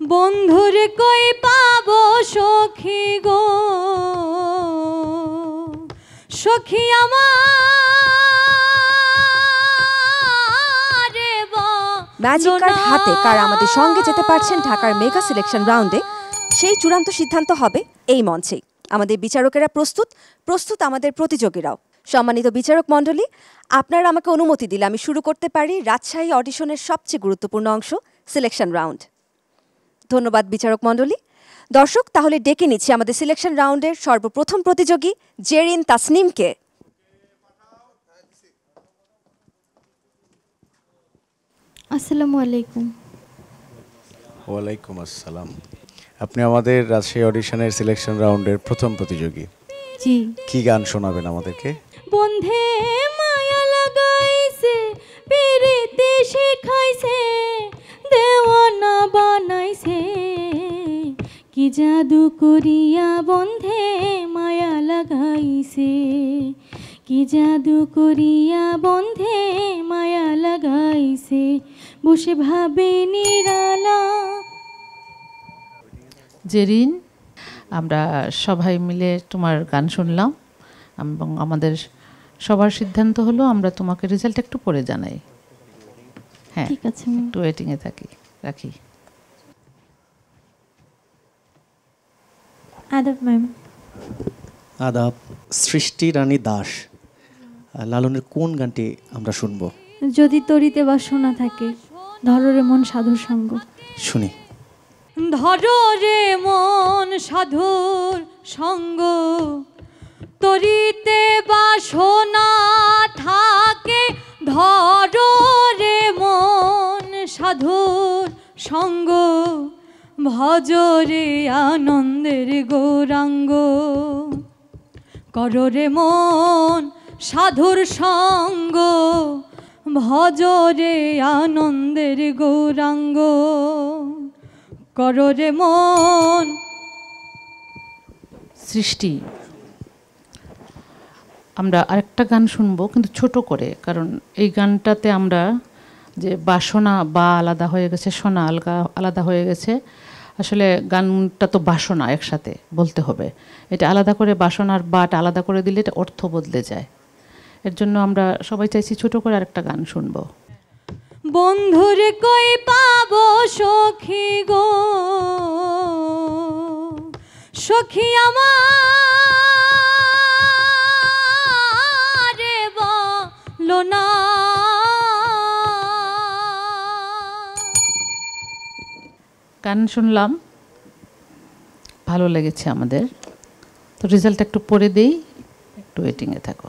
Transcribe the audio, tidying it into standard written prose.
বন্ধুরে কই পাবো সখী গো, সখী আমার ম্যাজিক কার্ড হাতে কারা আমাদের সঙ্গে যেতে পারছেন ঢাকার মেগা সিলেকশন রাউন্ডে, সেই চূড়ান্ত সিদ্ধান্ত হবে এই মঞ্চেই। আমাদের বিচারকেরা প্রস্তুত আমাদের প্রতিযোগীরাও। সম্মানিত বিচারক মণ্ডলী, আপনারা আমাকে অনুমতি দিলে আমি শুরু করতে পারি রাজশাহী অডিশনের সবচেয়ে গুরুত্বপূর্ণ অংশ, সিলেকশন রাউন্ড। ধন্যবাদ বিচারক মণ্ডলী। দর্শক, তাহলে ডেকে নিচ্ছি আমাদের সিলেকশন রাউন্ডের সর্বপ্রথম প্রতিযোগী জেরিন তাসনিমকে। আসসালামু আলাইকুম। ওয়ালাইকুম আসসালাম। আপনি আমাদের রাজশাহী অডিশনের সিলেকশন রাউন্ডের প্রথম প্রতিযোগী। জি। কি গান শোনাবেন আমাদেরকে? বন্ধে মায়া লাগাইছে, পিরিতি শিখাইছে, দেওয়ানা বানাইছে, কি জাদু করিয়া বন্ধে মায়া লাগাইছে, কি জাদু করিয়া বন্ধে মায়া লাগাইছে, বসে ভাবে নিরালা। জেরিন, আমরা সবাই মিলে তোমার গান শুনলাম এবং আমাদের সবার সিদ্ধান্ত হলো আমরা তোমাকে রেজাল্ট একটু পরে জানাই। হ্যাঁ, ঠিক আছে, একটু ওয়েটিংয়ে রাখি। আদাব ম্যাম। আদাব। সৃষ্টি রানী দাস, লালনের কোন গানটি আমরা শুনবো? যদি তরিতে বাসনা থাকে, ধররে মন সাধুর সঙ্গ। শুনি। ধরো রে মন সাধুর সঙ্গ, তরিতে বাসনা থাকে, ধরো রে মন সাধুর সঙ্গ, ভজরে আনন্দের গৌরাঙ্গ, করো রে মন সাধুর সঙ্গ, ভজরে আনন্দের গৌরাঙ্গ, করো রে মন। সৃষ্টি, আমরা আরেকটা গান শুনবো কিন্তু ছোট করে, কারণ এই গানটাতে আমরা যে বাসনা বা আলাদা হয়ে গেছে, সোনা আলাদা হয়ে গেছে। আসলে গানটা তো বাসনা একসাথে বলতে হবে, এটা আলাদা করে বাসনার বাট আলাদা করে দিলে এটা অর্থ বদলে যায়। এর জন্য আমরা সবাই চাইছি ছোট করে আরেকটা গান শুনবো। বন্ধুরে কই পাবো সখী গো, সখী আমার বলো না। গান শুনলাম, ভালো লেগেছে আমাদের, তো রেজাল্ট একটু পরে দেই, একটু ওয়েটিংয়ে থাকো।